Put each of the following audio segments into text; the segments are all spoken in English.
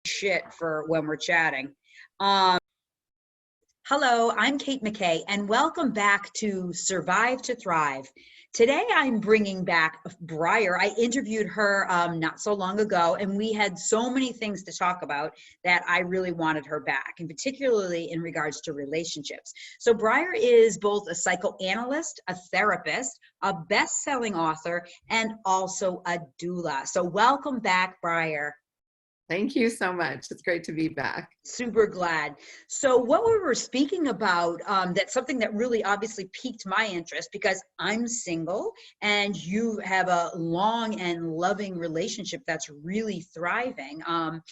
shit for when we're chatting. Um, Hello, I'm Kate McKay, and welcome back to Survive to Thrive. Today, I'm bringing back Briar. I interviewed her not so long ago, and we had so many things to talk about that I really wanted her back, and particularly in regards to relationships. So, Briar is both a psychoanalyst, a therapist, a best-selling author, and also a doula. So, welcome back, Briar. Thank you so much. It's great to be back. Super glad. So what we were speaking about, that's something that really obviously piqued my interest because I'm single and you have a long and loving relationship that's really thriving. Um,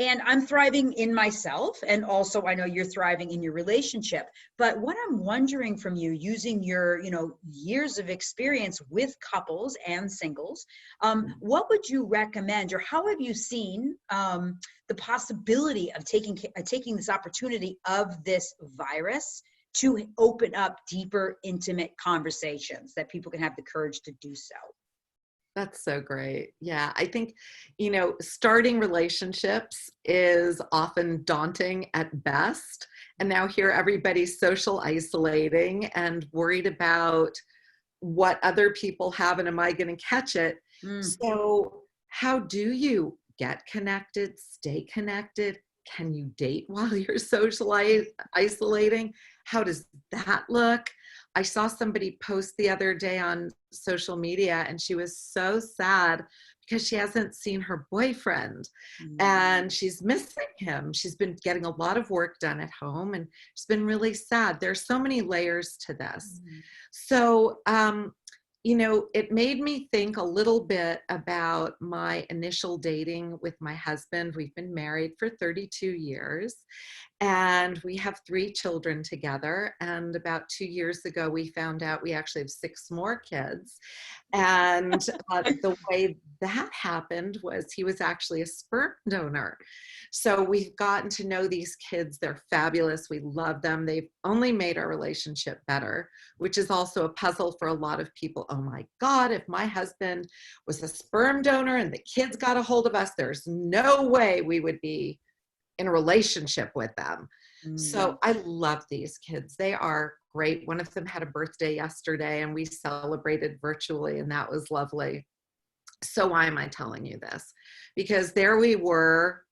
and I'm thriving in myself, and also I know you're thriving in your relationship. But what I'm wondering from you, using your years of experience with couples and singles, what would you recommend, or how have you seen the possibility of taking this opportunity of this virus to open up deeper, intimate conversations that people can have the courage to do so? That's so great. Yeah, I think, starting relationships is often daunting at best. And now here everybody's social isolating and worried about what other people have and am I going to catch it? So how do you get connected, stay connected? Can you date while you're social isolating? How does that look? I saw somebody post the other day on social media and she was so sad because she hasn't seen her boyfriend and she's missing him. She's been getting a lot of work done at home and she's been really sad. There's so many layers to this. So, it made me think a little bit about my initial dating with my husband. We've been married for 32 years and we have 3 children together. And about 2 years ago, we found out we actually have 6 more kids. And the way that happened was he was actually a sperm donor. So we've gotten to know these kids. They're fabulous. We love them. They've only made our relationship better, which is also a puzzle for a lot of people. Oh my God, if my husband was a sperm donor and the kids got a hold of us, there's no way we would be in a relationship with them. So I love these kids. They are great. One of them had a birthday yesterday and we celebrated virtually and that was lovely. So why am I telling you this? Because there we were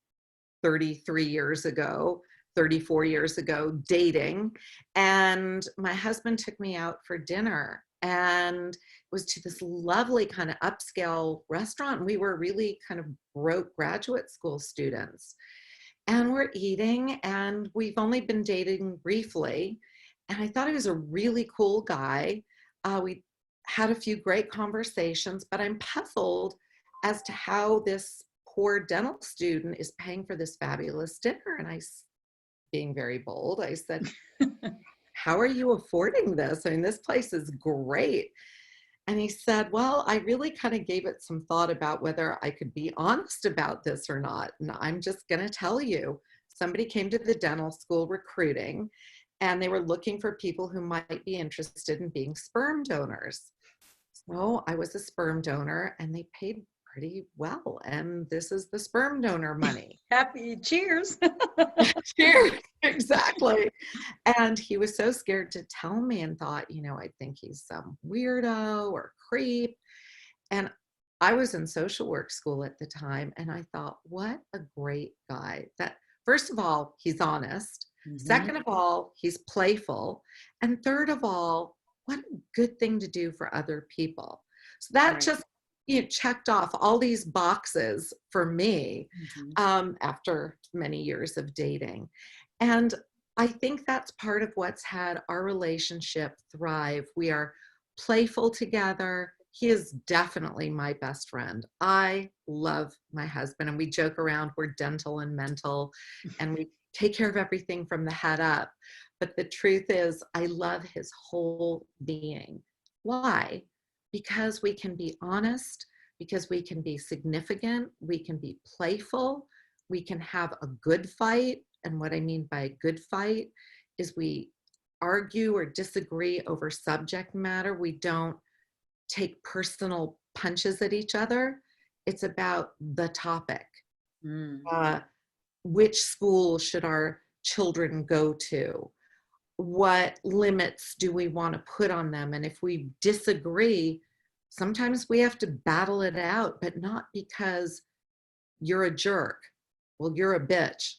33 years ago, 34 years ago, dating. And my husband took me out for dinner and it was to this lovely kind of upscale restaurant. And we were really kind of broke graduate school students. And we're eating and we've only been dating briefly. And I thought he was a really cool guy. We had a few great conversations, but I'm puzzled as to how this poor dental student is paying for this fabulous dinner. And being very bold, I said, how are you affording this? I mean, this place is great. And he said, well, I really kind of gave it some thought about whether I could be honest about this or not. And I'm just going to tell you, somebody came to the dental school recruiting and they were looking for people who might be interested in being sperm donors. So I was a sperm donor and they paid pretty well. And this is the sperm donor money. Happy cheers. Cheers. Exactly. And he was so scared to tell me and thought, I think he's some weirdo or creep. And I was in social work school at the time. And I thought, what a great guy. That first of all, he's honest. Second of all, he's playful. And third of all, what a good thing to do for other people. So that just checked off all these boxes for me after many years of dating. And I think that's part of what's had our relationship thrive. We are playful together. He is definitely my best friend. I love my husband and we joke around, we're dental and mental and we take care of everything from the head up. But the truth is, I love his whole being. Why? Because we can be honest, because we can be significant, we can be playful, we can have a good fight. And what I mean by a good fight is we argue or disagree over subject matter. We don't take personal punches at each other. It's about the topic. Mm. Uh, which school should our children go to? What limits do we want to put on them? And if we disagree, sometimes we have to battle it out, but not because you're a jerk. Well, you're a bitch.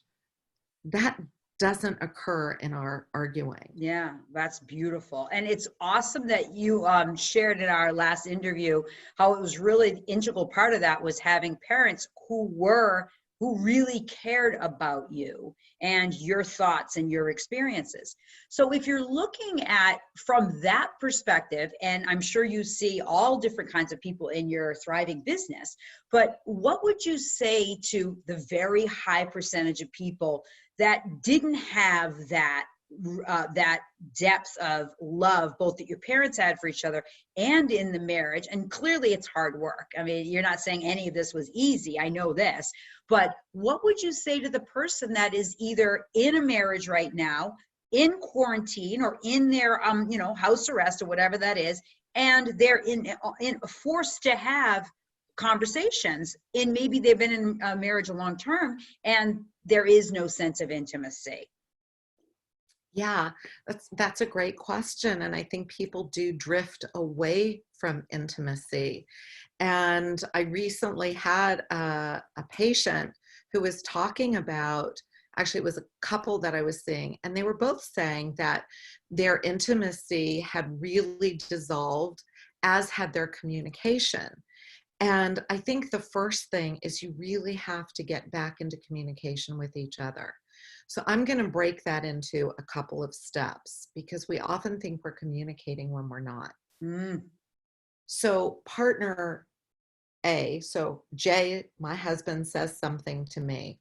That doesn't occur in our arguing. Yeah, that's beautiful. And it's awesome that you shared in our last interview how it was really an integral part of that was having parents who really cared about you and your thoughts and your experiences. So if you're looking at from that perspective, and I'm sure you see all different kinds of people in your thriving business, but what would you say to the very high percentage of people that didn't have that depth of love, both that your parents had for each other and in the marriage? And clearly it's hard work. I mean, you're not saying any of this was easy. I know this, but what would you say to the person that is either in a marriage right now, in quarantine, or in their, house arrest or whatever that is, and they're in forced to have conversations, and maybe they've been in a marriage a long term and there is no sense of intimacy? Yeah, that's a great question. And I think people do drift away from intimacy. And I recently had a patient who was talking about, actually, it was a couple that I was seeing, and they were both saying that their intimacy had really dissolved, as had their communication. And I think the first thing is you really have to get back into communication with each other. So I'm going to break that into a couple of steps because we often think we're communicating when we're not. Mm. So partner A, so Jay, my husband, says something to me.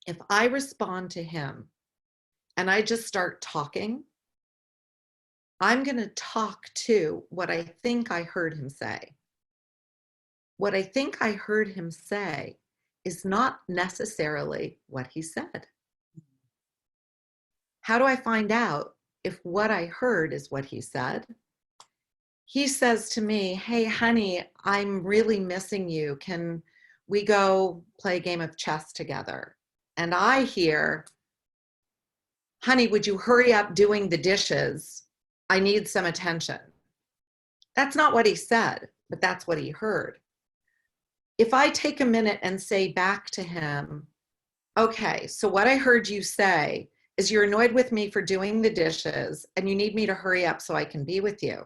If I respond to him and I just start talking, I'm going to talk to what I think I heard him say. What I think I heard him say is not necessarily what he said. How do I find out if what I heard is what he said? He says to me, "Hey, honey, I'm really missing you. Can we go play a game of chess together?" And I hear, "Honey, would you hurry up doing the dishes? I need some attention." That's not what he said, but that's what he heard. If I take a minute and say back to him, "Okay, so what I heard you say is you're annoyed with me for doing the dishes and you need me to hurry up so I can be with you."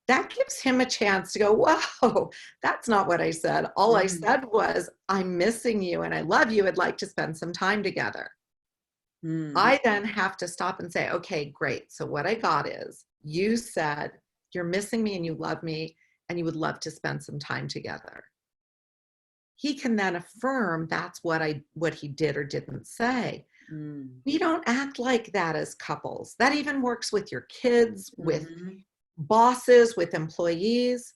That gives him a chance to go, "Whoa, that's not what I said. All I Mm. said was, I'm missing you and I love you. I'd like to spend some time together." Mm. I then have to stop and say, "Okay, great. So what I got is you said you're missing me and you love me and you would love to spend some time together." He can then affirm that's what he did or didn't say. Mm. We don't act like that as couples. That even works with your kids, with Mhm. bosses, with employees.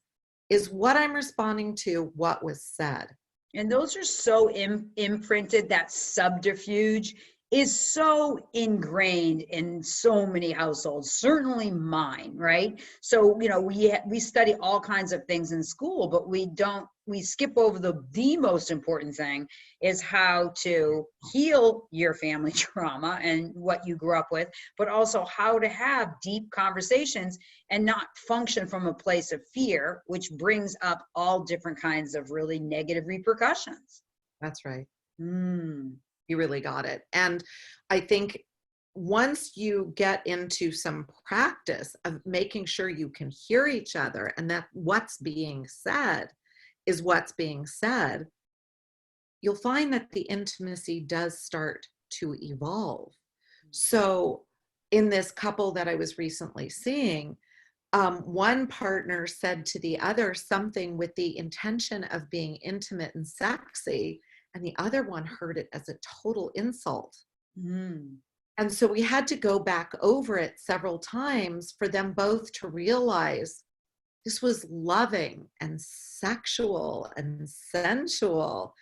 Is what I'm responding to what was said? And those are so imprinted. That subterfuge is so ingrained in so many households, certainly mine, right? So, we study all kinds of things in school, but we skip over the most important thing is how to heal your family trauma and what you grew up with, but also how to have deep conversations and not function from a place of fear, which brings up all different kinds of really negative repercussions. That's right. Mm. You really got it. And I think once you get into some practice of making sure you can hear each other and that what's being said is what's being said, you'll find that the intimacy does start to evolve. So, in this couple that I was recently seeing, one partner said to the other something with the intention of being intimate and sexy, and the other one heard it as a total insult. Mm. And so we had to go back over it several times for them both to realize this was loving and sexual and sensual,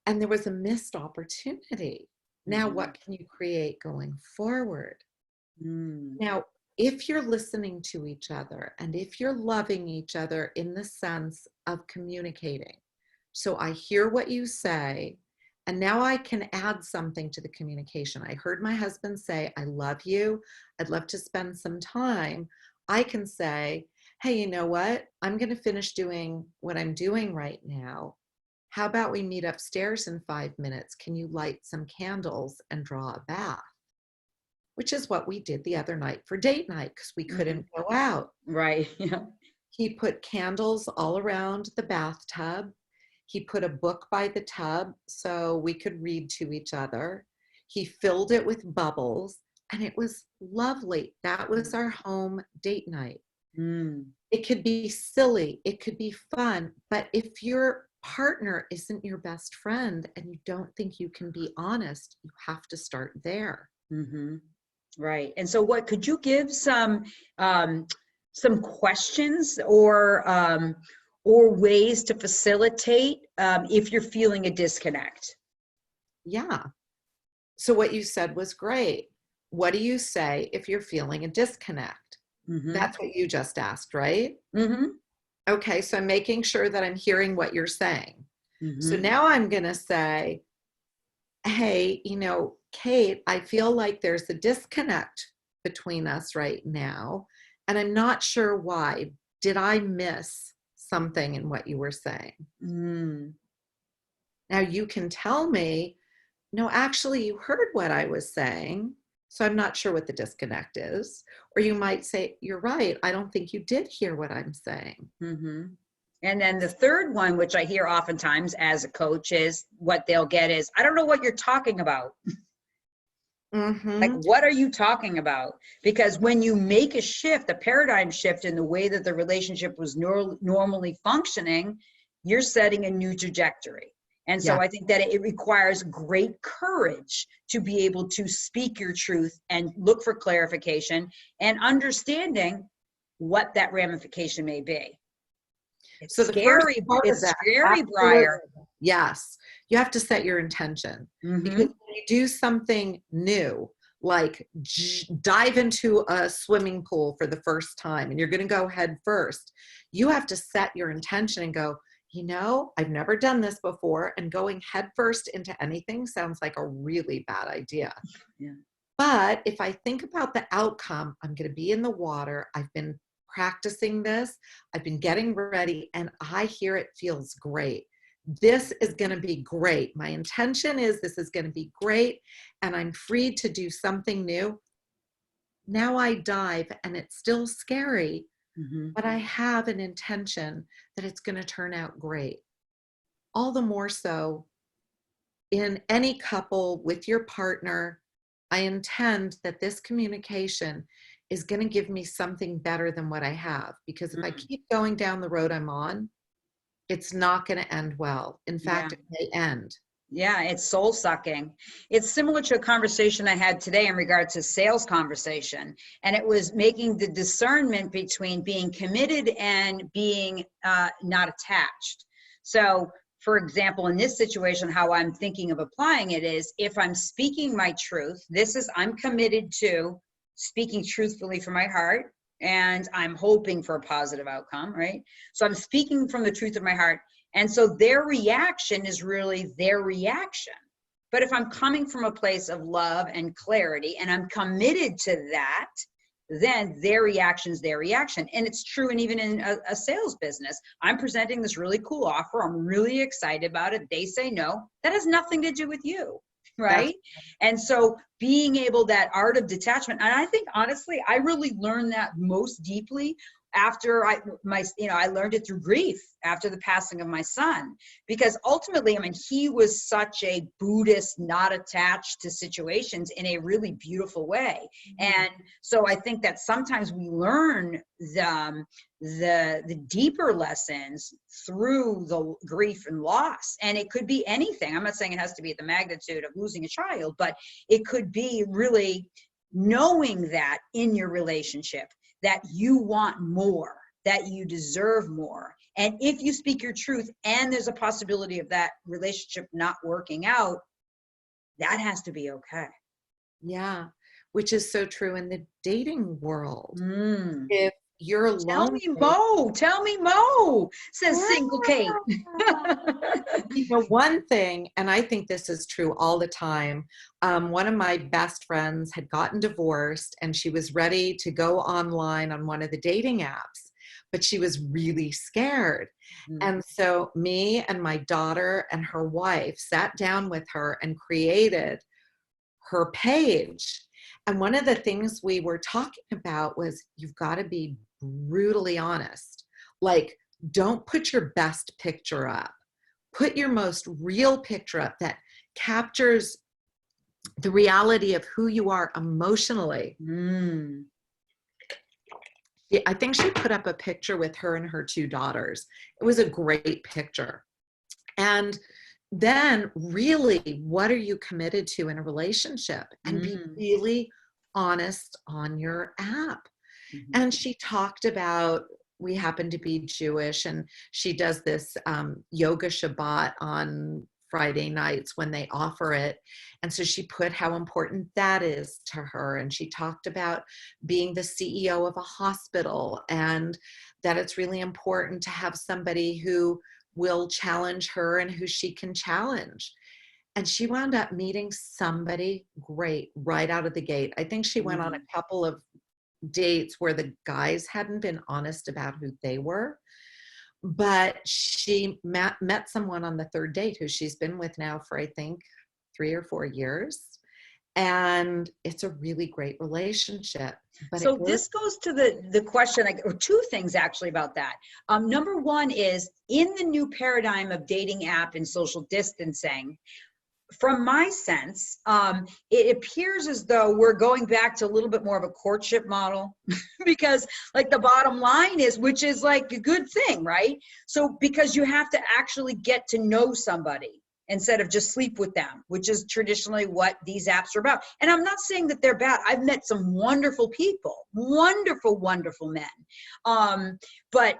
and there was a missed opportunity. Now, Mhm. what can you create going forward? Mm. Now, if you're listening to each other and if you're loving each other in the sense of communicating, so I hear what you say And now I can add something to the communication. I heard my husband say, I love you. I'd love to spend some time. I can say, hey, you know what? I'm going to finish doing what I'm doing right now. How about we meet upstairs in 5 minutes? Can you light some candles and draw a bath? Which is what we did the other night for date night because we couldn't go out. Right. Yeah. He put candles all around the bathtub. He put a book by the tub so we could read to each other. He filled it with bubbles, and it was lovely. That was our home date night. Mm. It could be silly, it could be fun, but if your partner isn't your best friend and you don't think you can be honest, you have to start there. Mm-hmm. Right. And so what could you give some questions or ways to facilitate if you're feeling a disconnect? Yeah. So what you said was great. What do you say if you're feeling a disconnect? Mm-hmm. That's what you just asked, right? Mm-hmm. Okay, so I'm making sure that I'm hearing what you're saying. So Mm-hmm. now I'm going to say, hey, Kate, I feel like there's a disconnect between us right now, and I'm not sure why. Did I miss something in what you were saying? Mm. Now you can tell me, no, actually, you heard what I was saying, so I'm not sure what the disconnect is. Or you might say, you're right, I don't think you did hear what I'm saying. Mm-hmm. And then the third one, which I hear oftentimes as a coach, is what they'll get is, I don't know what you're talking about. Like, Mm-hmm. what are you talking about? Because when you make a shift, a paradigm shift in the way that the relationship was normally functioning, you're setting a new trajectory. And so Yeah. I think that it requires great courage to be able to speak your truth and look for clarification and understanding what that ramification may be. It's So the first scary. part of It's that, scary, absolutely, Briar. yes, you have to set your intention because Mm-hmm. when you do something new, like dive into a swimming pool for the first time and you're going to go head first, you have to set your intention and go, I've never done this before, and going head first into anything sounds like a really bad idea. Yeah. But if I think about the outcome, I'm going to be in the water. I've been practicing this. I've been getting ready, and I hear it feels great. This is going to be great. My intention is this is going to be great, and I'm free to do something new. Now I dive, and it's still scary, Mm-hmm. but I have an intention that it's going to turn out great. All the more so in any couple with your partner, I intend that this communication is going to give me something better than what I have. Because if I keep going down the road I'm on, it's not going to end well. In Yeah. fact, it may end. Yeah, it's soul sucking. It's similar to a conversation I had today in regards to sales conversation. And it was making the discernment between being committed and being not attached. So, for example, in this situation, how I'm thinking of applying it is if I'm speaking my truth, I'm committed to speaking truthfully from my heart, and I'm hoping for a positive outcome, right? So I'm speaking from the truth of my heart. And so their reaction is really their reaction. But if I'm coming from a place of love and clarity and I'm committed to that, then their reaction is their reaction. And it's true. And even in a sales business, I'm presenting this really cool offer. I'm really excited about it. They say no. That has nothing to do with you. Right. And so being able, that art of detachment. And I think, honestly, I really learned that most deeply after I learned it through grief after the passing of my son, because ultimately, I mean, he was such a Buddhist, not attached to situations in a really beautiful way. Mm-hmm. And so I think that sometimes we learn the deeper lessons through the grief and loss. And it could be anything. I'm not saying it has to be at the magnitude of losing a child, but it could be really knowing that in your relationship, that you want more, that you deserve more. And if you speak your truth and there's a possibility of that relationship not working out, that has to be okay. Yeah, which is so true in the dating world. If you're lonely. Tell me Mo, says single Kate. You know, one thing, and I think this is true all the time, one of my best friends had gotten divorced and she was ready to go online on one of the dating apps, but she was really scared. And so me and my daughter and her wife sat down with her and created her page. And one of the things we were talking about was you've got to be brutally honest. Like, don't put your best picture up. Put your most real picture up that captures the reality of who you are emotionally. I think she put up a picture with her and her two daughters. It was a great picture. And then really, what are you committed to in a relationship? And be really honest on your app. And she talked about, we happen to be Jewish, and she does this yoga Shabbat on Friday nights when they offer it. And so she put how important that is to her. And she talked about being the CEO of a hospital and that it's really important to have somebody who will challenge her and who she can challenge. And she wound up meeting somebody great right out of the gate. I think she went on a couple of dates where the guys hadn't been honest about who they were, but she met someone on the third date who she's been with now for, I think, 3 or 4 years. And it's a really great relationship. But so this goes to the question, or two things actually about that. Number one is, in the new paradigm of dating app and social distancing, from my sense, it appears as though we're going back to a little bit more of a courtship model because like the bottom line is, which is like a good thing, right? So because you have to actually get to know somebody instead of just sleep with them, which is traditionally what these apps are about. And I'm not saying that they're bad. I've met some wonderful people, wonderful, wonderful men. But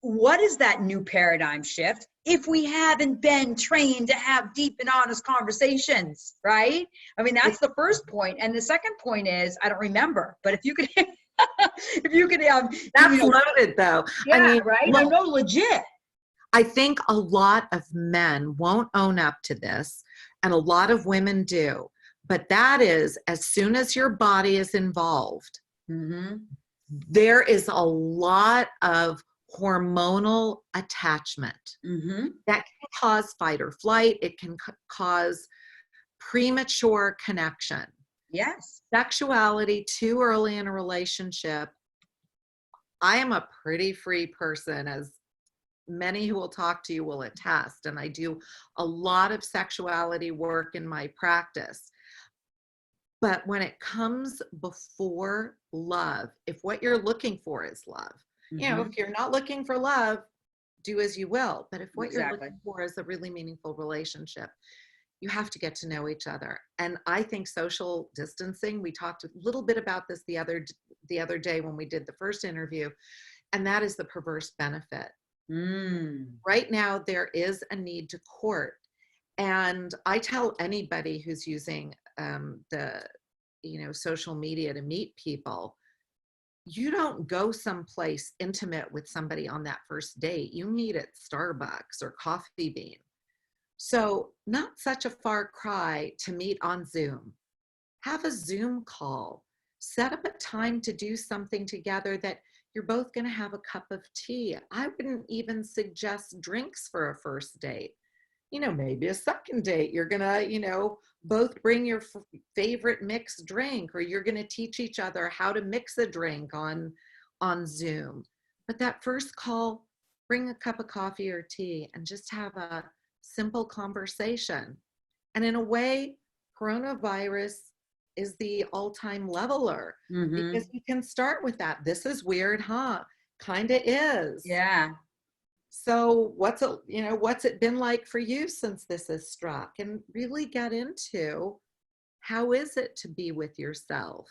what is that new paradigm shift if we haven't been trained to have deep and honest conversations, right? I mean, that's the first point. And the second point is, I don't remember, but if you could, if you could, that's loaded though. Yeah, I mean, right? I know, legit. I think a lot of men won't own up to this, and a lot of women do. But that is, as soon as your body is involved, there is a lot of hormonal attachment that can cause fight or flight. It can cause premature connection. Yes. Sexuality too early in a relationship. I am a pretty free person, as many who will talk to you will attest, and I do a lot of sexuality work in my practice. But when it comes before love, if what you're looking for is love, you know, if you're not looking for love, do as you will. But if what you're looking for is a really meaningful relationship, you have to get to know each other. And I think social distancing, we talked a little bit about this the other day when we did the first interview, and that is the perverse benefit. Right now, there is a need to court. And I tell anybody who's using social media to meet people, you don't go someplace intimate with somebody on that first date. You meet at Starbucks or Coffee Bean. So not such a far cry to meet on Zoom. Have a Zoom call. Set up a time to do something together that you're both going to have a cup of tea. I wouldn't even suggest drinks for a first date. Maybe a second date, you're going to, both bring your favorite mixed drink, or you're going to teach each other how to mix a drink on Zoom. But that first call, bring a cup of coffee or tea and just have a simple conversation. And in a way, coronavirus is the all-time leveler because you can start with that. This is weird, huh? Kind of is. Yeah. So what's it been like for you since this has struck? And really get into, how is it to be with yourself?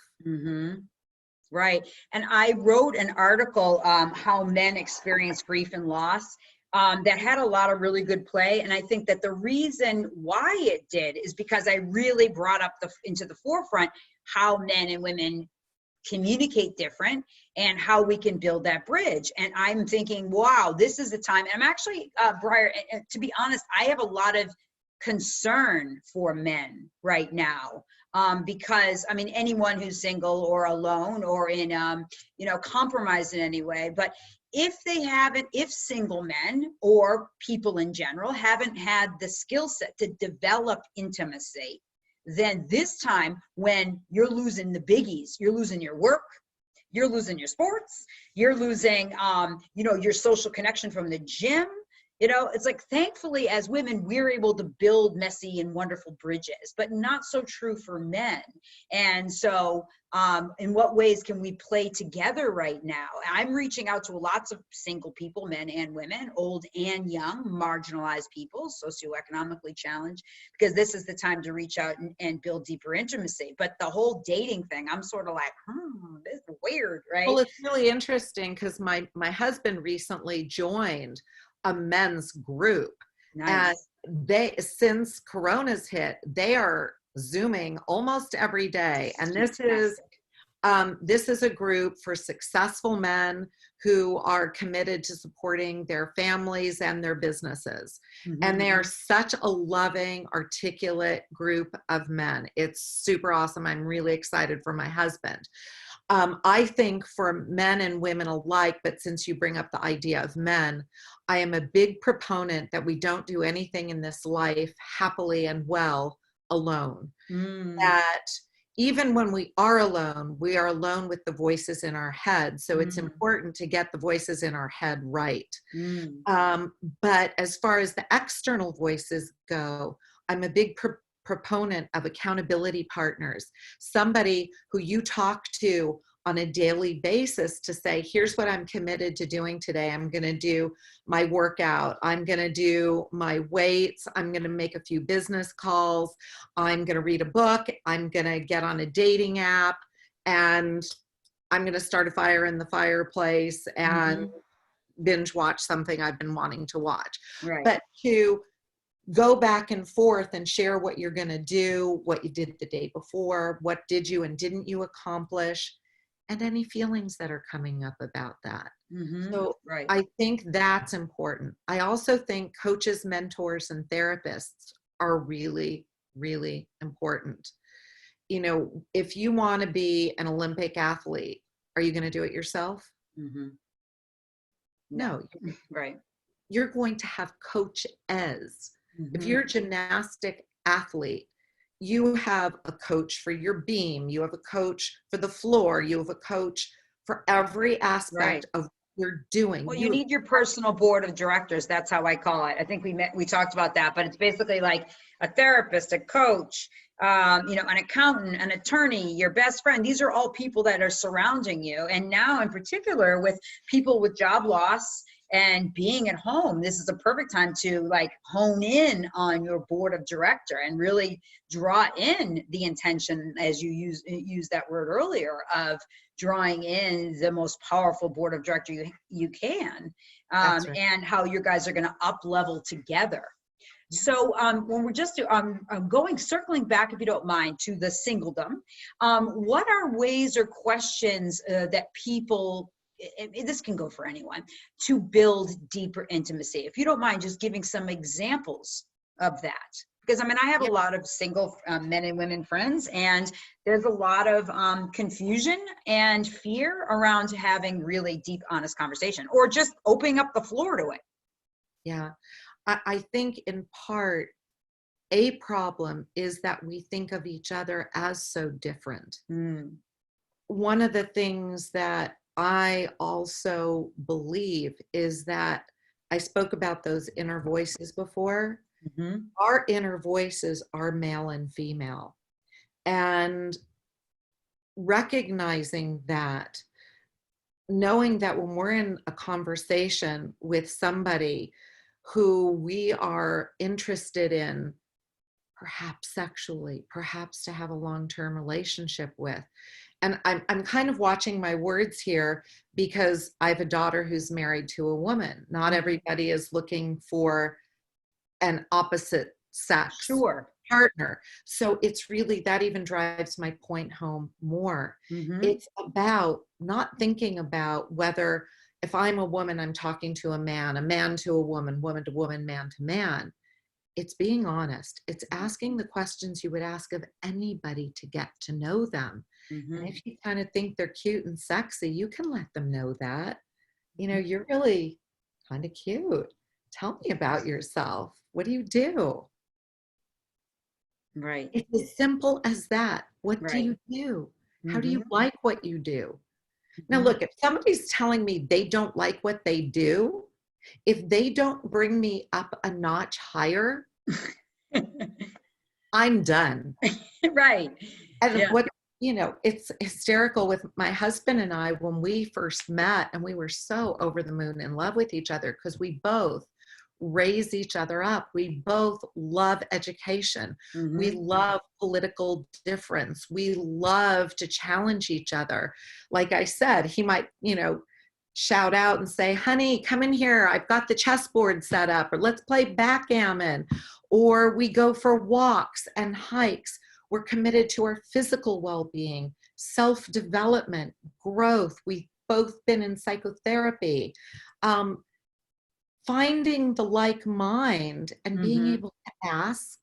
Right. And I wrote an article, how men experience grief and loss, that had a lot of really good play. And I think that the reason why it did is because I really brought up into the forefront how men and women communicate different, and how we can build that bridge. And I'm thinking, wow, this is the time. And I'm actually, Briar, to be honest, I have a lot of concern for men right now. Because I mean, anyone who's single or alone or in, compromised in any way, but if single men or people in general haven't had the skill set to develop intimacy, then this time when you're losing the biggies, you're losing your work, you're losing your sports, you're losing, your social connection from the gym. It's like, thankfully, as women, we're able to build messy and wonderful bridges, but not so true for men. And so, in what ways can we play together right now? I'm reaching out to lots of single people, men and women, old and young, marginalized people, socioeconomically challenged, because this is the time to reach out and build deeper intimacy. But the whole dating thing, I'm sort of like, this is weird, right? Well, it's really interesting because my husband recently joined a men's group. Nice. And since Corona's hit, they are Zooming almost every day. And this is a group for successful men who are committed to supporting their families and their businesses. Mm-hmm. And they are such a loving, articulate group of men. It's super awesome. I'm really excited for my husband. I think for men and women alike, but since you bring up the idea of men, I am a big proponent that we don't do anything in this life happily and well alone. That even when we are alone with the voices in our head. So it's important to get the voices in our head right. But as far as the external voices go, I'm a big proponent of accountability partners, somebody who you talk to on a daily basis to say, here's what I'm committed to doing today. I'm going to do my workout. I'm going to do my weights. I'm going to make a few business calls. I'm going to read a book. I'm going to get on a dating app, and I'm going to start a fire in the fireplace and binge watch something I've been wanting to watch. Right. But to go back and forth and share what you're going to do, what you did the day before, what did you and didn't you accomplish, and any feelings that are coming up about that. So right. I think that's important. I also think coaches, mentors, and therapists are really, really important. If you want to be an Olympic athlete, are you going to do it yourself? No. Right. You're going to have coaches. If you're a gymnastic athlete, you have a coach for your beam, you have a coach for the floor, you have a coach for every aspect of what you're doing. Well, you need your personal board of directors. That's how I call it. I think we talked about that, but it's basically like a therapist, a coach, an accountant, an attorney, your best friend. These are all people that are surrounding you. And now in particular with people with job loss and being at home, this is a perfect time to hone in on your board of director and really draw in the intention, as you use that word earlier, of drawing in the most powerful board of director you can, right. And how you guys are going to up level together. Yeah. So when we're just circling back, if you don't mind, to the singledom, what are ways or questions that people, this can go for anyone, to build deeper intimacy? If you don't mind just giving some examples of that. Because I have a lot of single men and women friends, and there's a lot of confusion and fear around having really deep, honest conversation, or just opening up the floor to it. Yeah, I think in part, a problem is that we think of each other as so different. One of the things that I also believe is that I spoke about those inner voices before. Our inner voices are male and female, and recognizing that, knowing that when we're in a conversation with somebody who we are interested in, perhaps sexually, perhaps to have a long-term relationship with. And I'm kind of watching my words here because I have a daughter who's married to a woman. Not everybody is looking for an opposite sex partner. So it's really, that even drives my point home more. Mm-hmm. It's about not thinking about whether, if I'm a woman, I'm talking to a man to a woman to woman, man to man. It's being honest. It's asking the questions you would ask of anybody to get to know them. And Mm-hmm. if you kind of think they're cute and sexy, you can let them know that, you're really kind of cute. Tell me about yourself. What do you do? Right. It's as simple as that. What do Right. you do? How do Mm-hmm. you like what you do? Now, Mm-hmm. look, if somebody's telling me they don't like what they do, if they don't bring me up a notch higher, I'm done. Right. And Yeah. it's hysterical with my husband and I when we first met, and we were so over the moon in love with each other because we both raise each other up. We both love education. We Mm-hmm. love political difference. We love to challenge each other. Like I said, he might, shout out and say, honey, come in here. I've got the chessboard set up, or let's play backgammon. Or we go for walks and hikes. We're committed to our physical well-being, self-development, growth. We've both been in psychotherapy. Finding the like mind and being Mm-hmm. able to ask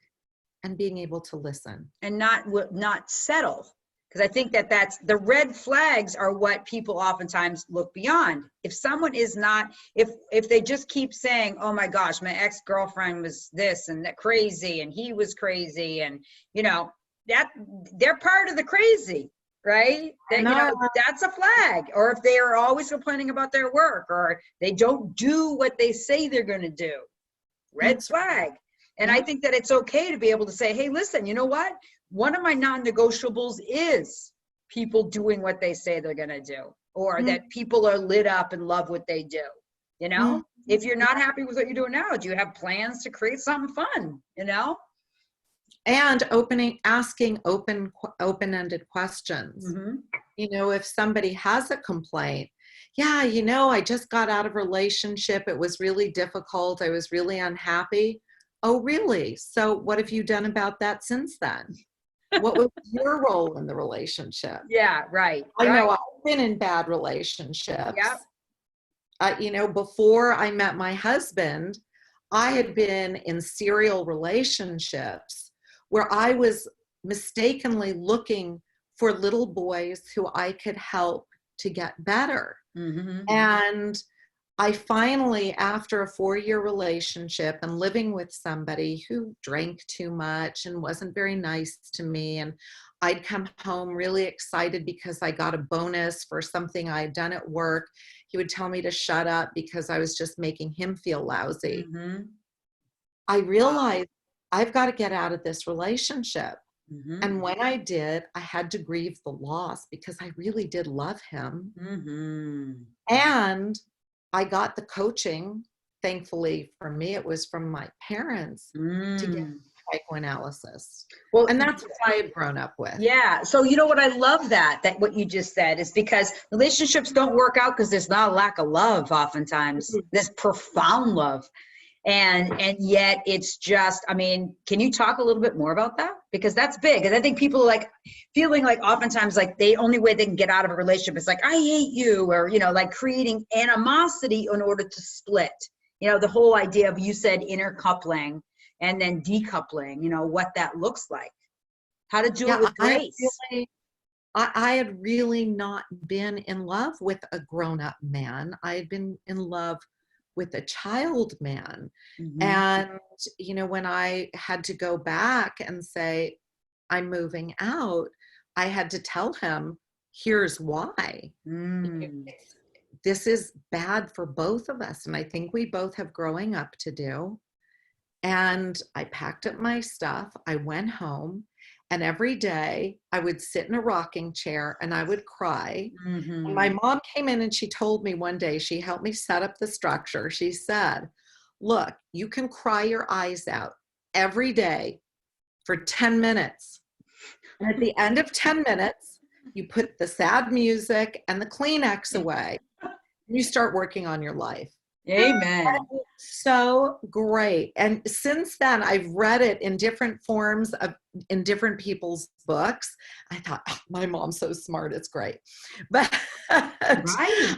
and being able to listen. And not settle, because I think that's the red flags are what people oftentimes look beyond. If someone is not, if they just keep saying, oh my gosh, my ex-girlfriend was this and that crazy and he was crazy, and that they're part of the crazy, right? That No, that's a flag. Or if they are always complaining about their work, or they don't do what they say they're going to do, red that's flag. And I yeah. think that it's okay to be able to say, hey, listen, you know what? One of my non-negotiables is people doing what they say they're going to do, or Mm, that people are lit up and love what they do. mm. If you're not happy with what you're doing now, do you have plans to create something fun? And asking open-ended questions. Mm-hmm. If somebody has a complaint, yeah, I just got out of a relationship. It was really difficult. I was really unhappy. Oh, really? So what have you done about that since then? What was your role in the relationship? Yeah, right. I Right. know I've been in bad Yep. relationships. Before I met my husband, I had been in serial relationships where I was mistakenly looking for little boys who I could help to get better. Mm-hmm. And I finally, after a 4-year relationship and living with somebody who drank too much and wasn't very nice to me, and I'd come home really excited because I got a bonus for something I had done at work. He would tell me to shut up because I was just making him feel lousy. Mm-hmm. I Wow. realized I've got to get out of this relationship. Mm-hmm. And when I did, I had to grieve the loss because I really did love him. Mm-hmm. And I got the coaching. Thankfully for me, it was from my parents to get Mm. psychoanalysis. Well, And that's what I had grown up with. yeah. So you know what, I love that what you just said is because relationships don't work out because there's not a lack of love. Oftentimes there's profound love. And yet it's just, I mean, can you talk a little bit more about that? Because that's big. And I think people are like feeling like oftentimes like the only way they can get out of a relationship is like, I hate you, or, like creating animosity in order to split. The whole idea of, you said intercoupling and then decoupling, what that looks like. How to do it Yeah, with grace. I had really not been in love with a grown-up man. I had been in love with a child man. Mm-hmm. And, when I had to go back and say, I'm moving out, I had to tell him, here's why. Mm. This is bad for both of us. And I think we both have growing up to do. And I packed up my stuff. I went home. And every day I would sit in a rocking chair and I would cry. And my Mm-hmm. mom came in and she told me one day, she helped me set up the structure. She said, look, you can cry your eyes out every day for 10 minutes. And at the end of 10 minutes, you put the sad music and the Kleenex away and you start working on your life. Amen. So great. And since then, I've read it in different forms in different people's books. I thought, oh, my mom's so smart. It's great. But Right.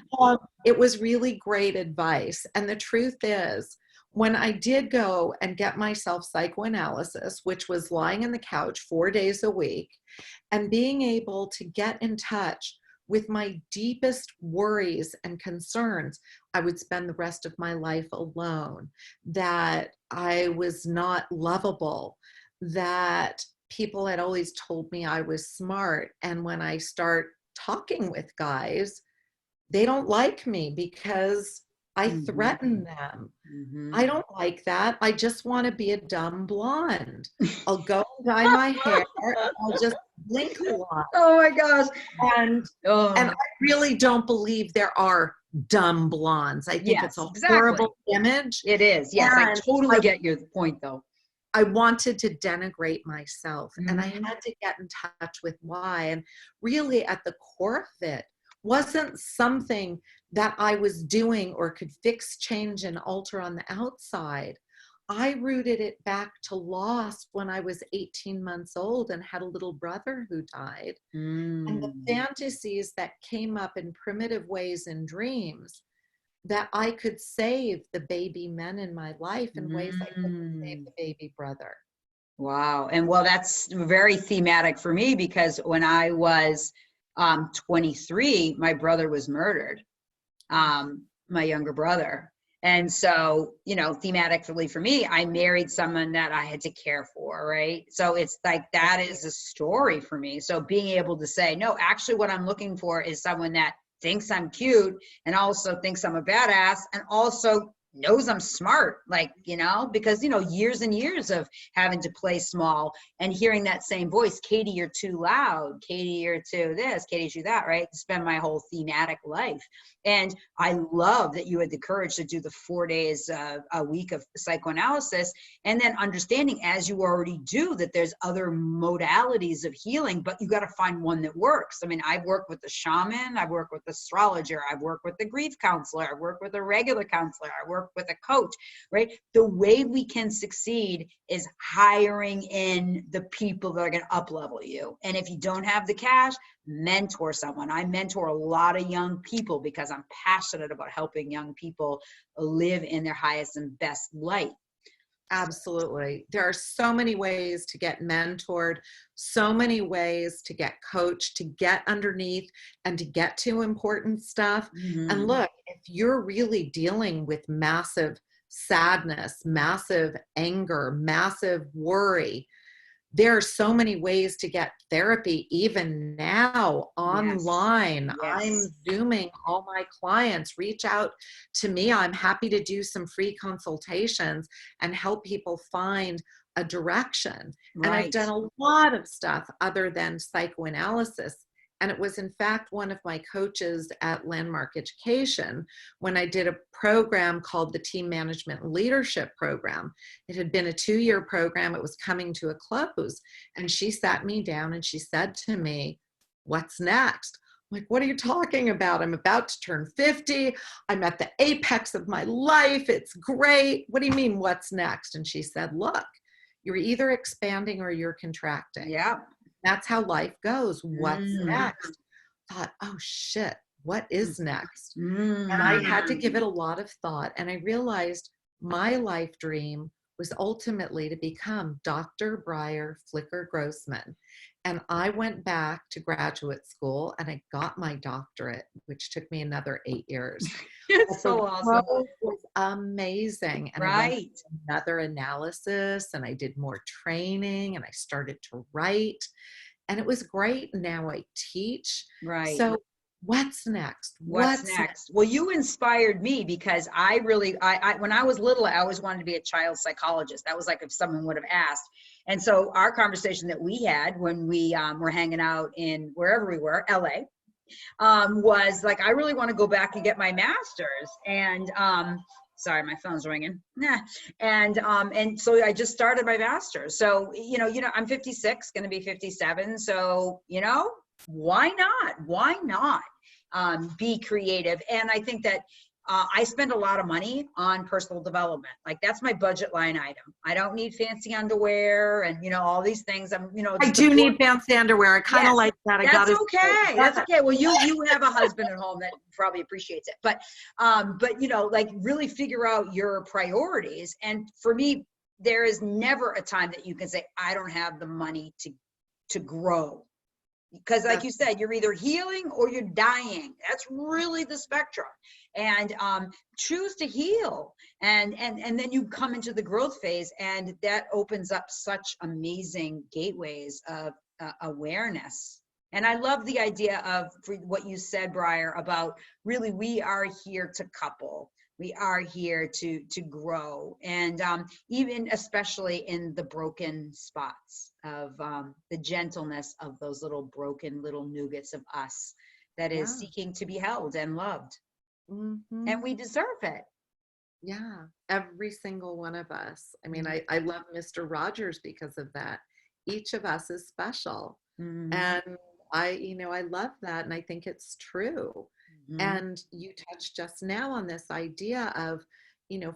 it was really great advice. And the truth is, when I did go and get myself psychoanalysis, which was lying on the couch 4 days a week, and being able to get in touch with my deepest worries and concerns, I would spend the rest of my life alone, that I was not lovable, that people had always told me I was smart. And when I start talking with guys, they don't like me because I Mhm. threaten them. Mhm. I don't like that. I just want to be a dumb blonde. I'll go and dye my hair. I'll just blink a lot. Oh my gosh. And Oh, I really don't believe there are dumb blondes. I think it's yes, a exactly. horrible image. It is. Yes, I And totally I, get your point though. I wanted to denigrate myself, and I Mhm. had to get in touch with why. And really, at the core of it, wasn't something that I was doing or could fix, change, and alter on the outside. I rooted it back to loss when I was 18 months old and had a little brother who died. And the Mm. fantasies that came up in primitive ways in dreams, that I could save the baby men in my life in ways I couldn't save Mm. the baby brother. Wow. And well, that's very thematic for me because when I was 23, my brother was murdered, my younger brother. And so, thematically for me, I married someone that I had to care for, right? So it's like that is a story for me. So being able to say, no, actually, what I'm looking for is someone that thinks I'm cute and also thinks I'm a badass and also knows I'm smart, like, because, years and years of having to play small and hearing that same voice, Katie, you're too loud. Katie, you're too this, Katie, you're that, right? Spend my whole thematic life. And I love that you had the courage to do the 4 days a week of psychoanalysis, and then understanding, as you already do, that there's other modalities of healing, but you got to find one that works. I mean, I've worked with the shaman, I've worked with the astrologer, I've worked with the grief counselor, I've worked with a regular counselor, I work with a coach, right? The way we can succeed is hiring in the people that are going to up level you. And if you don't have the cash, mentor someone. I mentor a lot of young people because I'm passionate about helping young people live in their highest and best light. Absolutely. There are so many ways to get mentored, so many ways to get coached, to get underneath and to get to important stuff. And Mm-hmm. look, if you're really dealing with massive sadness, massive anger, massive worry, there are so many ways to get therapy even now Yes. online. I'm Yes. Zooming all my clients. Reach out to me. I'm happy to do some free consultations and help people find a direction. And I've Right. done a lot of stuff other than psychoanalysis. And it was, in fact, one of my coaches at Landmark Education when I did a program called the Team Management and Leadership Program. It had been a 2-year program. It was coming to a close. And she sat me down and she said to me, "What's next?" I'm like, "What are you talking about? I'm about to turn 50. I'm at the apex of my life. It's great. What do you mean, what's next?" And she said, "Look, you're either expanding or you're contracting. Yeah. That's how life goes. What's Mm. next?" I thought, oh shit, what is next? And I Mm. had to give it a lot of thought. And I realized my life dream was ultimately to become Dr. Briar Flicker Grossman. And I went back to graduate school and I got my doctorate, which took me another 8 years. It's But the so awesome. growth was amazing. And I went Right. through another analysis and I did more training and I started to write. And it was great. Now I teach. Right. So what's next? What's What's next? next? Well, you inspired me because I really, when I was little, I always wanted to be a child psychologist. That was like if someone would have asked. And so our conversation that we had when we were hanging out in wherever we were, LA, was like, I really want to go back and get my master's. And sorry, my phone's ringing. Nah. And so I just started my master's. So, I'm 56, going to be 57. So, why not? Why not be creative? And I think that I spend a lot of money on personal development. Like that's my budget line item. I don't need fancy underwear and, all these things. I Just do need fancy underwear. I kind of yes, like that. I that's gotta say. okay. That's okay. Well, you have a husband at home that probably appreciates it, but like really figure out your priorities. And for me, there is never a time that you can say, I don't have the money to grow. Because like you said, you're either healing or you're dying. That's really the spectrum. And choose to heal. And then you come into the growth phase, and that opens up such amazing gateways of awareness. And I love the idea of what you said, Briar, about really we are here to couple. We are here to grow, and even especially in the broken spots of the gentleness of those little broken little nuggets of us that is seeking to be held and loved. Mm-hmm. And we deserve it. Yeah, every single one of us. I mean, I love Mr. Rogers because of that. Each of us is special. Mm-hmm. And I love that. And I think it's true. Mm-hmm. And you touched just now on this idea of,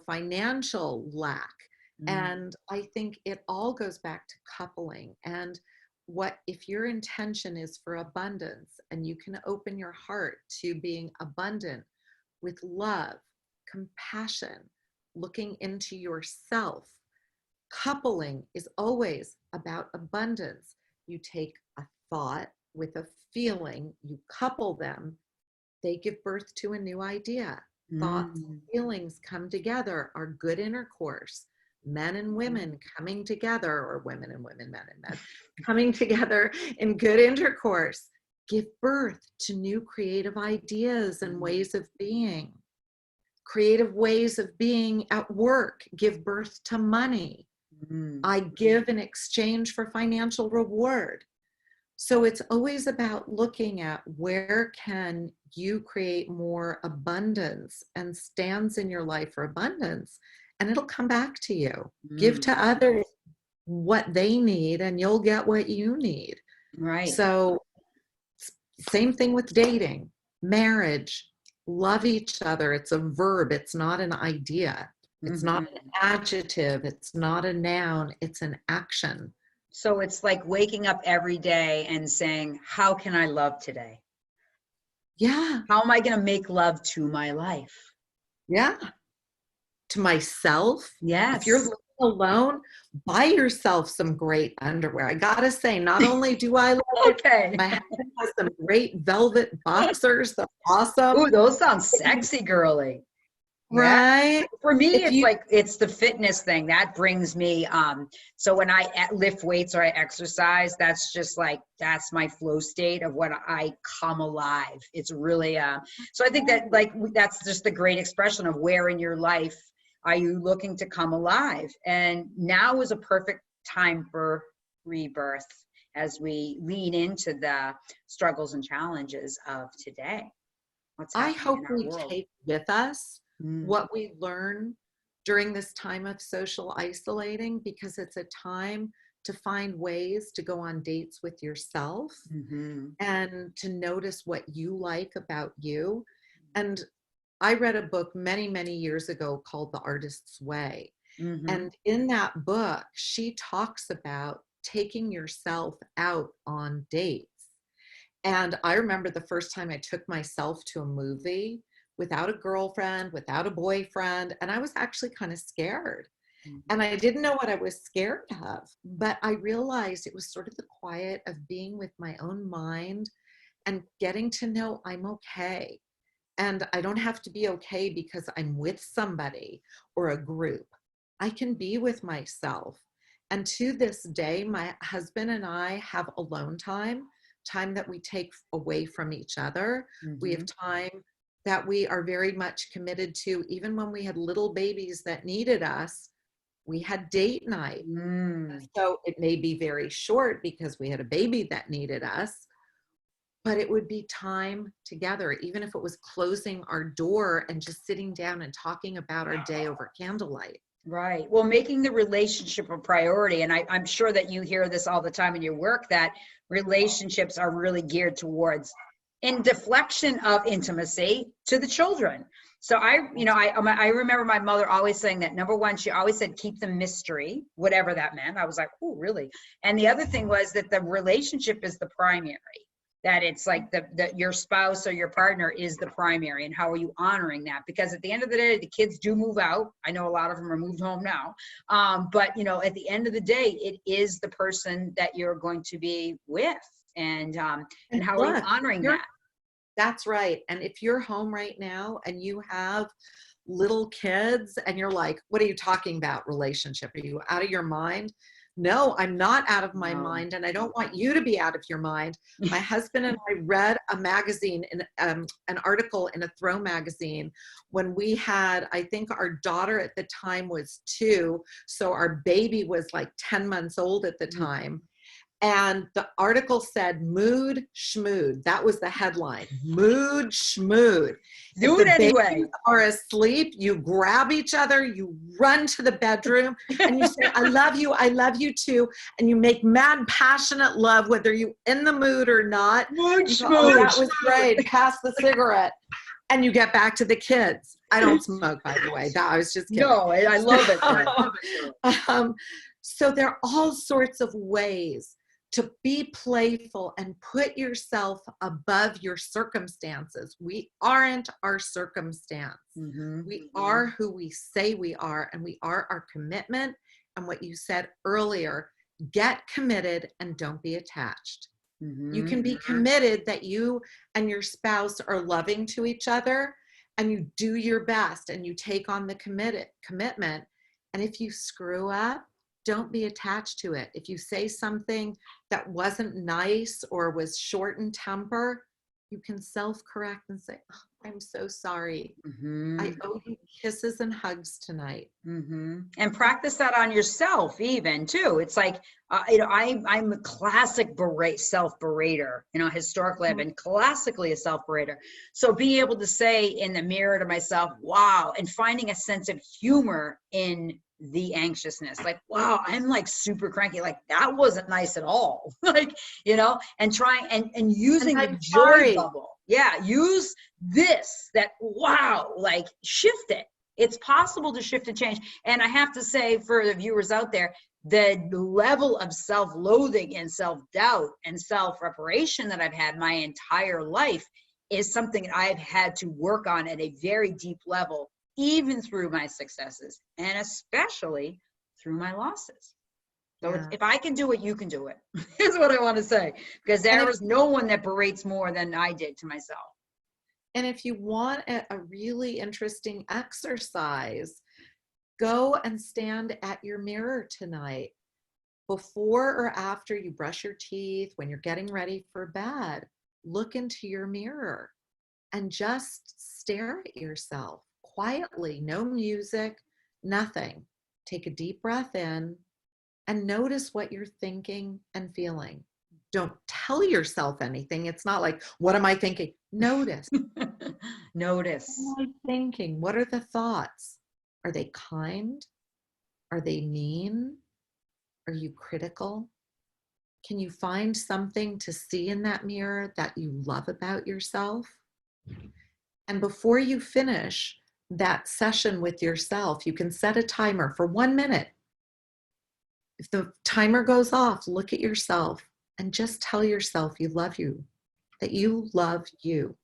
financial lack. Mm-hmm. And I think it all goes back to coupling. And if your intention is for abundance, and you can open your heart to being abundant with love, compassion, looking into yourself, coupling is always about abundance. You take a thought with a feeling, you couple them, they give birth to a new idea. Thoughts and feelings come together, are good intercourse. Men and women coming together, or women and women, men and men coming together in good intercourse, give birth to new creative ideas and ways of being. Creative ways of being at work give birth to money. I give in exchange for financial reward. So it's always about looking at where can you create more abundance and stands in your life for abundance, and it'll come back to you. Give to others what they need, and you'll get what you need. Right. So same thing with dating, marriage. Love each other. It's a verb. It's not an idea. It's not an adjective. It's not a noun. It's an action. So it's like waking up every day and saying, how can I love today? Yeah. How am I going to make love to my life? Yeah. To myself. Yes. If you're living alone, buy yourself some great underwear. I gotta say, not only do I love it, my husband has some great velvet boxers. They're awesome. Ooh, those sound sexy, girly. Right. Yeah. For me, it's the fitness thing that brings me. So when I lift weights or I exercise, that's my flow state of when I come alive. It's really, so I think that that's just the great expression of where in your life are you looking to come alive? And now is a perfect time for rebirth as we lean into the struggles and challenges of today. I hope we take with us what we learn during this time of social isolating, because it's a time to find ways to go on dates with yourself and to notice what you like about you. And I read a book many, many years ago called The Artist's Way. And in that book, she talks about taking yourself out on dates. And I remember the first time I took myself to a movie without a girlfriend, without a boyfriend, and I was actually kind of scared. And I didn't know what I was scared of, but I realized it was sort of the quiet of being with my own mind and getting to know I'm okay. And I don't have to be okay because I'm with somebody or a group. I can be with myself. And to this day, my husband and I have alone time that we take away from each other. We have time that we are very much committed to. Even when we had little babies that needed us, we had date night. So it may be very short because we had a baby that needed us, but it would be time together, even if it was closing our door and just sitting down and talking about our day over candlelight. Right. Well, making the relationship a priority. And I'm sure that you hear this all the time in your work, that relationships are really geared towards in deflection of intimacy to the children. So I remember my mother always saying that number one, she always said, keep the mystery, whatever that meant. I was like, oh, really? And the other thing was that the relationship is the primary, that it's like the your spouse or your partner is the primary, and how are you honoring that? Because at the end of the day, the kids do move out. I know a lot of them are moved home now. But at the end of the day, it is the person that you're going to be with. And And how are you look, honoring that? that's right. And if you're home right now and you have little kids and you're like, what are you talking about, relationship? Are you out of your mind? No, I'm not out of my No. mind, and I don't want you to be out of your mind. My husband and I read a magazine, an article in a Throw magazine when we had, I think our daughter at the time was 2, so our baby was like 10 months old at the time. And the article said, mood schmood. That was the headline, mood schmood. If Do it the anyway. babies are asleep, you grab each other, you run to the bedroom, and you say, I love you too. And you make mad, passionate love, whether you're in the mood or not. Mood You go, oh, that schmooze. was great. Pass the cigarette. And you get back to the kids. I don't smoke, by the way. That I was just kidding. No, I love it. So there are all sorts of ways to be playful and put yourself above your circumstances. We aren't our circumstance. We are who we say we are, and we are our commitment. And what you said earlier, get committed and don't be attached. You can be committed that you and your spouse are loving to each other, and you do your best and you take on the commitment. And if you screw up, don't be attached to it. If you say something that wasn't nice or was short in temper, you can self-correct and say, oh, I'm so sorry. I owe you kisses and hugs tonight. And practice that on yourself even too. It's like, I'm a classic self-berater. Historically, I've been classically a self-berater. So being able to say in the mirror to myself, wow, and finding a sense of humor in the anxiousness, like, wow, I'm like super cranky, like that wasn't nice at all. And trying and using the joy bubble. Yeah, use this, that, wow, like shift it. It's possible to shift and change. And I have to say, for the viewers out there, the level of self-loathing and self-doubt and self-reparation that I've had my entire life is something I've had to work on at a very deep level, even through my successes, and especially through my losses. So if I can do it, you can do it, is what I want to say, because there is no one that berates more than I did to myself. And if you want a really interesting exercise, go and stand at your mirror tonight. Before or after you brush your teeth, when you're getting ready for bed, look into your mirror and just stare at yourself quietly. No music, nothing. Take a deep breath in and notice what you're thinking and feeling. Don't tell yourself anything. It's not like, what am I thinking? Notice. Notice. What am I thinking? What are the thoughts? Are they kind? Are they mean? Are you critical? Can you find something to see in that mirror that you love about yourself? And before you finish that session with yourself, you can set a timer for 1 minute. If the timer goes off, look at yourself and just tell yourself you love you, that you love you.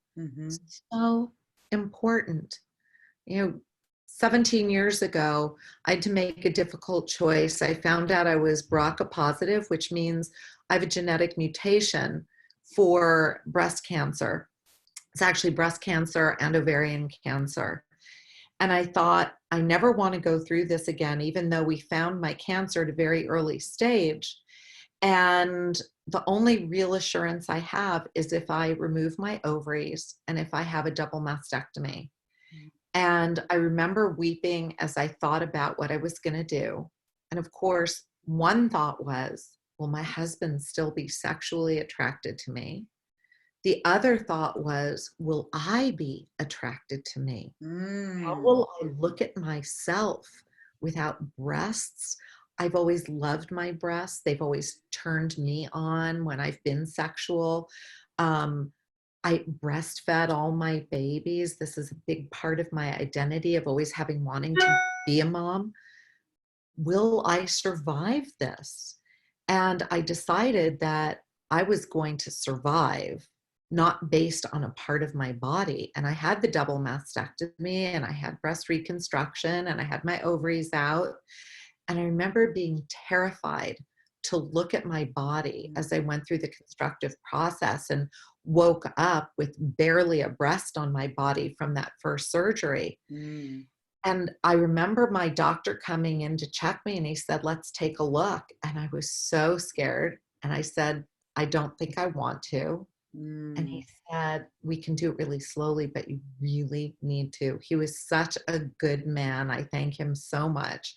So important. 17 years ago, I had to make a difficult choice. I found out I was BRCA positive, which means I have a genetic mutation for breast cancer. It's actually breast cancer and ovarian cancer. And I thought, I never want to go through this again, even though we found my cancer at a very early stage. And the only real assurance I have is if I remove my ovaries and if I have a double mastectomy. And I remember weeping as I thought about what I was going to do. And of course, one thought was, will my husband still be sexually attracted to me? The other thought was, will I be attracted to me? How will I look at myself without breasts? I've always loved my breasts. They've always turned me on when I've been sexual. I breastfed all my babies. This is a big part of my identity of always wanting to be a mom. Will I survive this? And I decided that I was going to survive, not based on a part of my body. And I had the double mastectomy, and I had breast reconstruction, and I had my ovaries out. And I remember being terrified to look at my body as I went through the constructive process and woke up with barely a breast on my body from that first surgery. Mm. And I remember my doctor coming in to check me, and he said, let's take a look. And I was so scared. And I said, I don't think I want to. And he said, we can do it really slowly, but you really need to. He was such a good man. I thank him so much.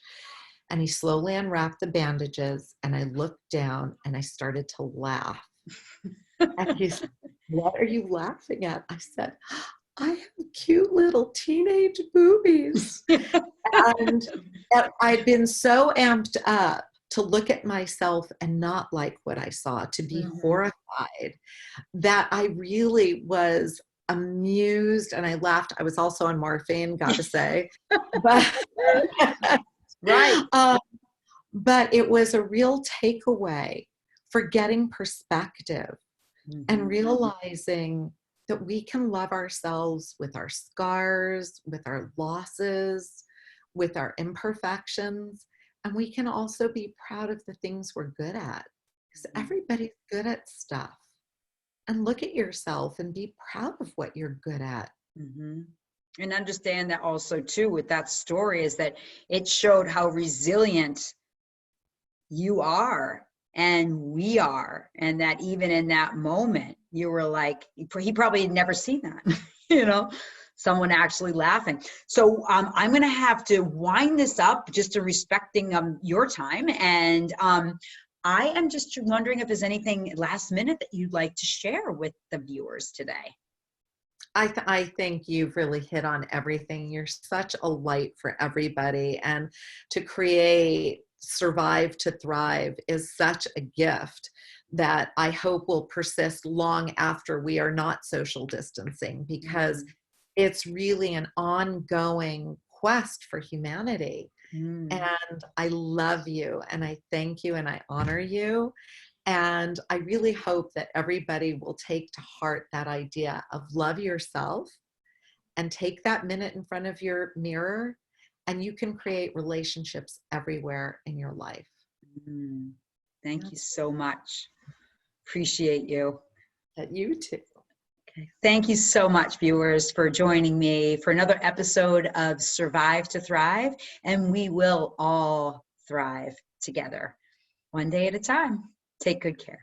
And he slowly unwrapped the bandages, and I looked down and I started to laugh. And he said, what are you laughing at? I said, I have cute little teenage boobies. And I'd been so amped up to look at myself and not like what I saw, to be horrified, that I really was amused, and I laughed. I was also on morphine, got to say. But Right. But it was a real takeaway for getting perspective and realizing that we can love ourselves with our scars, with our losses, with our imperfections, and we can also be proud of the things we're good at, because everybody's good at stuff. And look at yourself and be proud of what you're good at. And understand that also too with that story is that it showed how resilient you are and we are, and that even in that moment you were like, he probably had never seen that, you know, someone actually laughing. So I'm going to have to wind this up just to respecting your time, and I am just wondering if there's anything last minute that you'd like to share with the viewers today. I think you've really hit on everything. You're such a light for everybody, and to create Survive to Thrive is such a gift that I hope will persist long after we are not social distancing, because it's really an ongoing quest for humanity. And I love you, and I thank you, and I honor you. And I really hope that everybody will take to heart that idea of love yourself, and take that minute in front of your mirror, and you can create relationships everywhere in your life. Thank you so much. Appreciate you. You too. Okay. Thank you so much, viewers, for joining me for another episode of Survive to Thrive, and we will all thrive together, one day at a time. Take good care.